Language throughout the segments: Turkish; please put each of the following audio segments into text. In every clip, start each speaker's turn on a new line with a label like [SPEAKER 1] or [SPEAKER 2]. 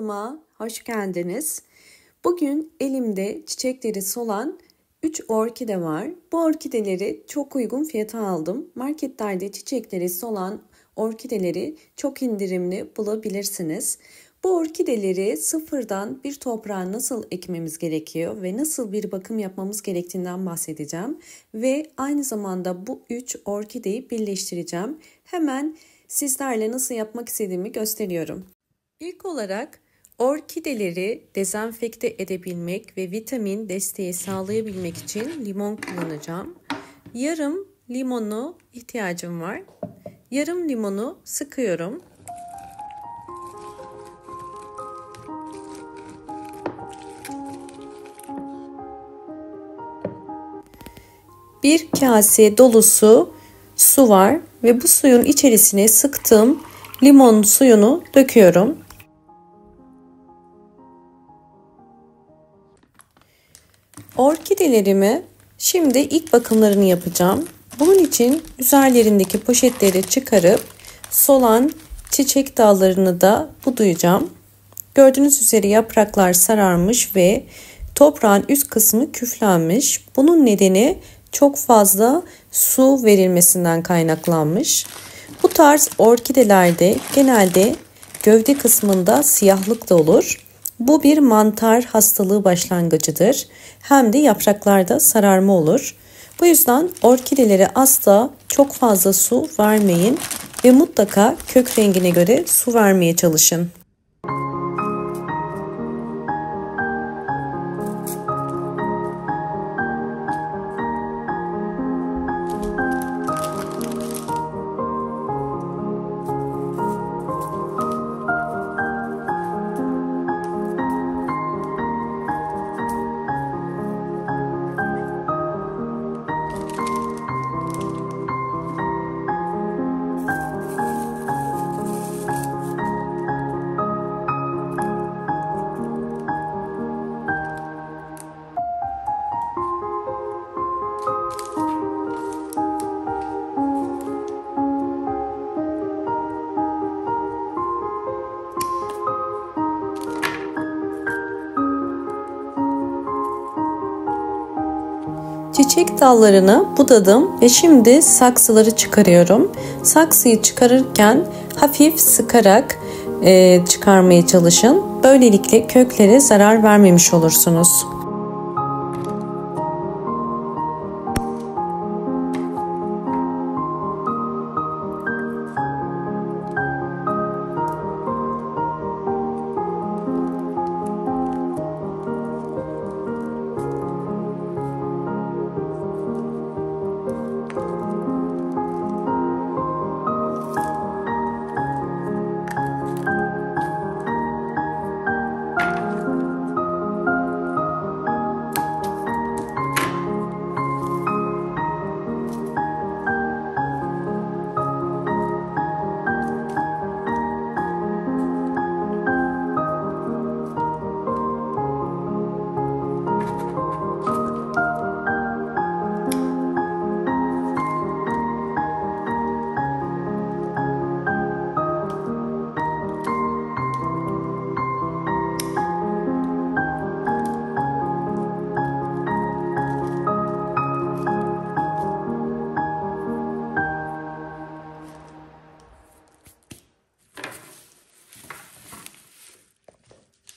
[SPEAKER 1] Kanalıma hoş geldiniz. Bugün elimde çiçekleri solan 3 orkide var. Bu orkideleri çok uygun fiyata aldım. Marketlerde çiçekleri solan orkideleri çok indirimli bulabilirsiniz. Bu orkideleri sıfırdan bir toprağa nasıl ekmemiz gerekiyor ve nasıl bir bakım yapmamız gerektiğinden bahsedeceğim. Ve aynı zamanda bu 3 orkideyi birleştireceğim. Hemen sizlerle nasıl yapmak istediğimi gösteriyorum. İlk olarak orkideleri dezenfekte edebilmek ve vitamin desteği sağlayabilmek için limon kullanacağım. Yarım limonu ihtiyacım var. Yarım limonu sıkıyorum. Bir kase dolusu su var ve bu suyun içerisine sıktığım limon suyunu döküyorum. Orkidelerimi şimdi ilk bakımlarını yapacağım. Bunun için üzerlerindeki poşetleri çıkarıp solan çiçek dallarını da budayacağım. Gördüğünüz üzere yapraklar sararmış ve toprağın üst kısmı küflenmiş. Bunun nedeni çok fazla su verilmesinden kaynaklanmış. Bu tarz orkidelerde genelde gövde kısmında siyahlık da olur. Bu bir mantar hastalığı başlangıcıdır. Hem de yapraklarda sararma olur. Bu yüzden orkidelere asla çok fazla su vermeyin ve mutlaka kök rengine göre su vermeye çalışın. Çiçek dallarını budadım ve şimdi saksıları çıkarıyorum. Saksıyı çıkarırken hafif sıkarak çıkarmaya çalışın. Böylelikle köklere zarar vermemiş olursunuz.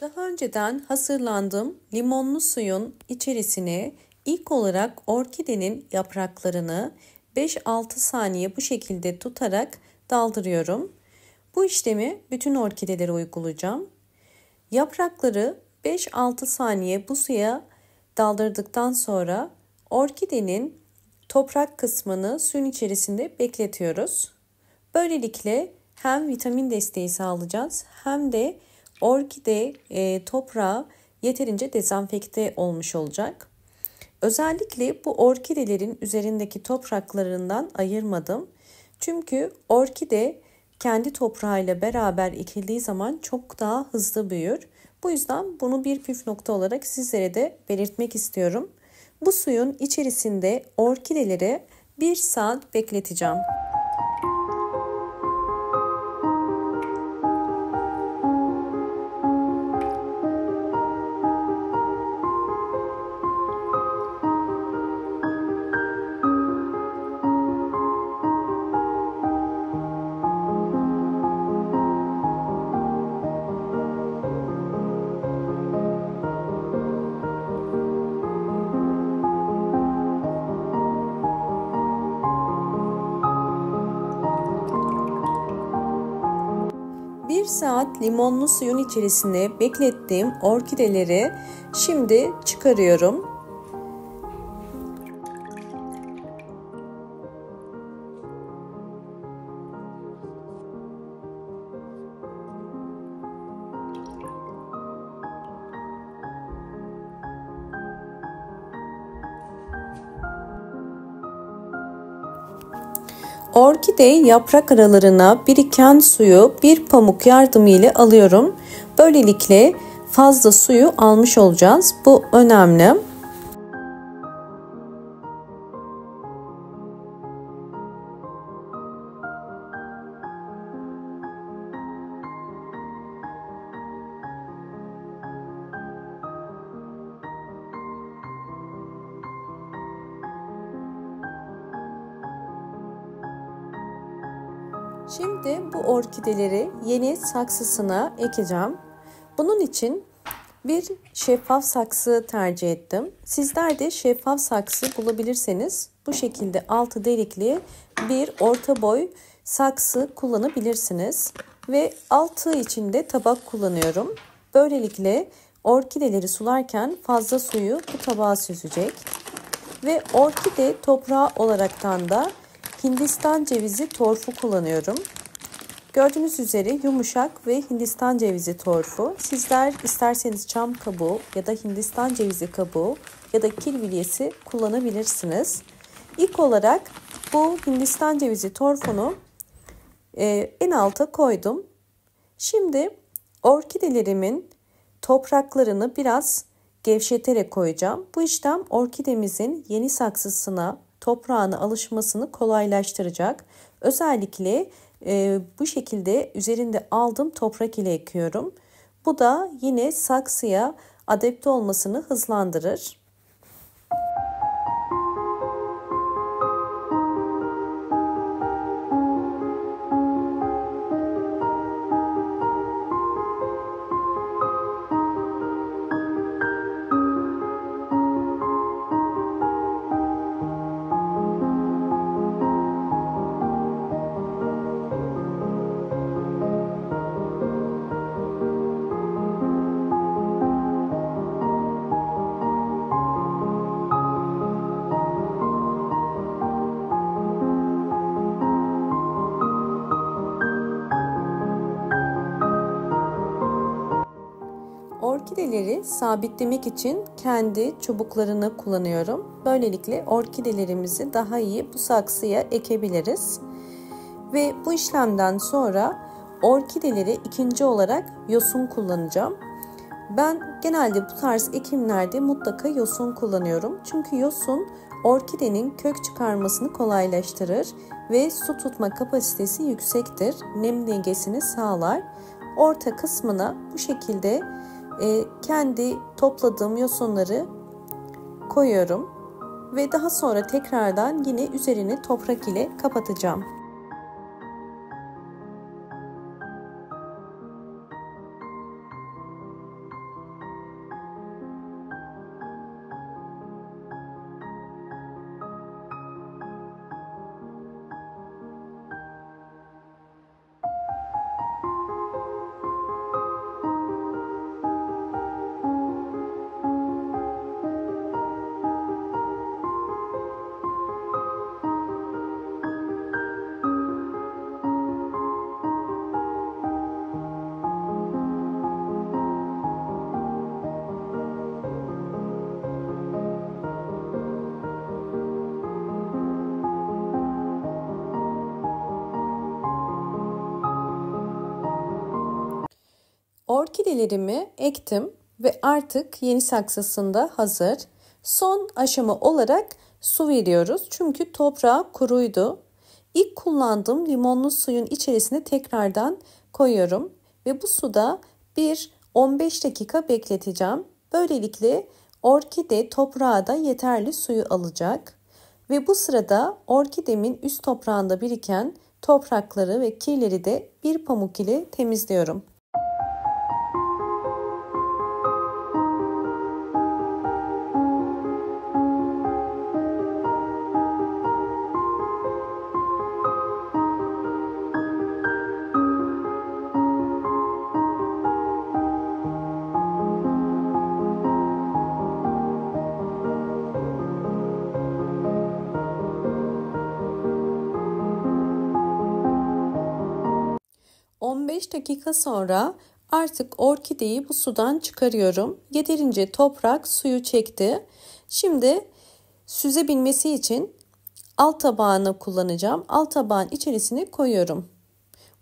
[SPEAKER 1] Daha önceden hazırlandığım limonlu suyun içerisine ilk olarak orkidenin yapraklarını 5-6 saniye bu şekilde tutarak daldırıyorum. Bu işlemi bütün orkidelere uygulayacağım. Yaprakları 5-6 saniye bu suya daldırdıktan sonra orkidenin toprak kısmını suyun içerisinde bekletiyoruz. Böylelikle hem vitamin desteği sağlayacağız hem de orkide toprağı yeterince dezenfekte olmuş olacak. Özellikle bu orkidelerin üzerindeki topraklarından ayırmadım. Çünkü orkide kendi toprağıyla beraber ekildiği zaman çok daha hızlı büyür. Bu yüzden bunu bir püf nokta olarak sizlere de belirtmek istiyorum. Bu suyun içerisinde orkideleri 1 saat bekleteceğim. 1 saat limonlu suyun içerisine beklettiğim orkideleri şimdi çıkarıyorum. Orkide yaprak aralarına biriken suyu bir pamuk yardımıyla alıyorum. Böylelikle fazla suyu almış olacağız. Bu önemli. Şimdi bu orkideleri yeni saksısına ekeceğim. Bunun için bir şeffaf saksı tercih ettim. Sizler de şeffaf saksı bulabilirseniz bu şekilde altı delikli bir orta boy saksı kullanabilirsiniz. Ve altı için de tabak kullanıyorum. Böylelikle orkideleri sularken fazla suyu bu tabağa süzecek. Ve orkide toprağı olaraktan da Hindistan cevizi torfu kullanıyorum. Gördüğünüz üzere yumuşak ve Hindistan cevizi torfu. Sizler isterseniz çam kabuğu ya da Hindistan cevizi kabuğu ya da kil bilyesi kullanabilirsiniz. İlk olarak bu Hindistan cevizi torfunu en alta koydum. Şimdi orkidelerimin topraklarını biraz gevşeterek koyacağım. Bu işlem orkidemizin yeni saksısına, toprağına alışmasını kolaylaştıracak. Özellikle bu şekilde üzerinde aldığım toprak ile ekiyorum. Bu da yine saksıya adapte olmasını hızlandırır. Orkideleri sabitlemek için kendi çubuklarını kullanıyorum. Böylelikle orkidelerimizi daha iyi bu saksıya ekebiliriz. Ve bu işlemden sonra orkideleri ikinci olarak yosun kullanacağım. Ben genelde bu tarz ekimlerde mutlaka yosun kullanıyorum. Çünkü yosun orkidenin kök çıkarmasını kolaylaştırır ve su tutma kapasitesi yüksektir. Nem dengesini sağlar. Orta kısmına bu şekilde kendi topladığım yosunları koyuyorum ve daha sonra tekrardan yine üzerini toprak ile kapatacağım. Orkidelerimi ektim ve artık yeni saksısında hazır. Son aşama olarak su veriyoruz. Çünkü toprağı kuruydu. İlk kullandığım limonlu suyun içerisine tekrardan koyuyorum. Ve bu suda 15 dakika bekleteceğim. Böylelikle orkide toprağa da yeterli suyu alacak. Ve bu sırada orkidemin üst toprağında biriken toprakları ve kirleri de bir pamuk ile temizliyorum. 15 dakika sonra artık orkideyi bu sudan çıkarıyorum. Yeterince toprak suyu çekti. Şimdi süzebilmesi için alt tabağını kullanacağım. Alt tabağın içerisine koyuyorum.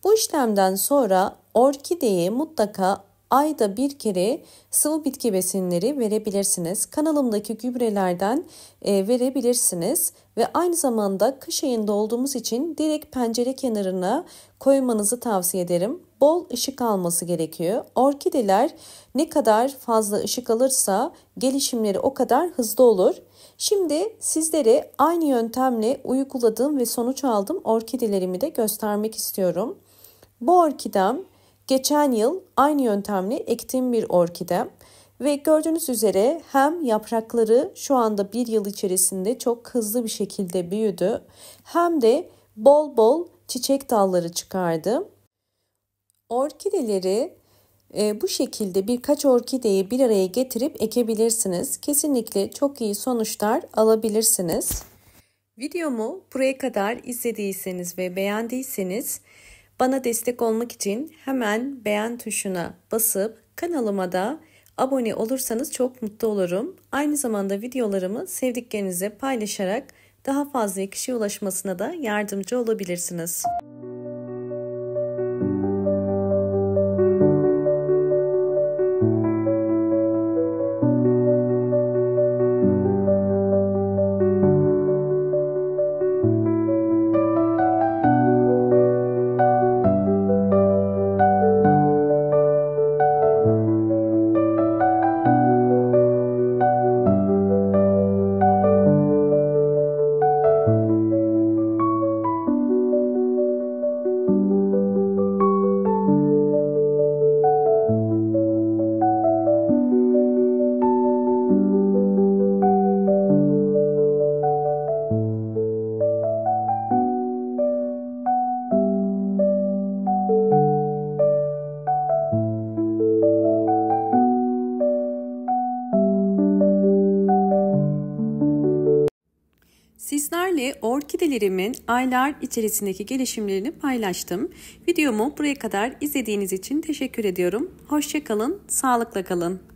[SPEAKER 1] Bu işlemden sonra orkideye mutlaka ayda bir kere sıvı bitki besinleri verebilirsiniz. Kanalımdaki gübrelerden verebilirsiniz ve aynı zamanda kış ayında olduğumuz için direkt pencere kenarına koymanızı tavsiye ederim. Bol ışık alması gerekiyor. Orkideler ne kadar fazla ışık alırsa gelişimleri o kadar hızlı olur. Şimdi sizlere aynı yöntemle uyguladığım ve sonuç aldığım orkidelerimi de göstermek istiyorum. Bu orkidem geçen yıl aynı yöntemle ektiğim bir orkidem ve gördüğünüz üzere hem yaprakları şu anda bir yıl içerisinde çok hızlı bir şekilde büyüdü hem de bol bol çiçek dalları çıkardı. Orkideleri bu şekilde birkaç orkideyi bir araya getirip ekebilirsiniz. Kesinlikle çok iyi sonuçlar alabilirsiniz. Videomu buraya kadar izlediyseniz ve beğendiyseniz bana destek olmak için hemen beğen tuşuna basıp kanalıma da abone olursanız çok mutlu olurum. Aynı zamanda videolarımı sevdiklerinize paylaşarak daha fazla kişiye ulaşmasına da yardımcı olabilirsiniz. Sizlerle orkidelerimin aylar içerisindeki gelişimlerini paylaştım. Videomu buraya kadar izlediğiniz için teşekkür ediyorum. Hoşça kalın, sağlıkla kalın.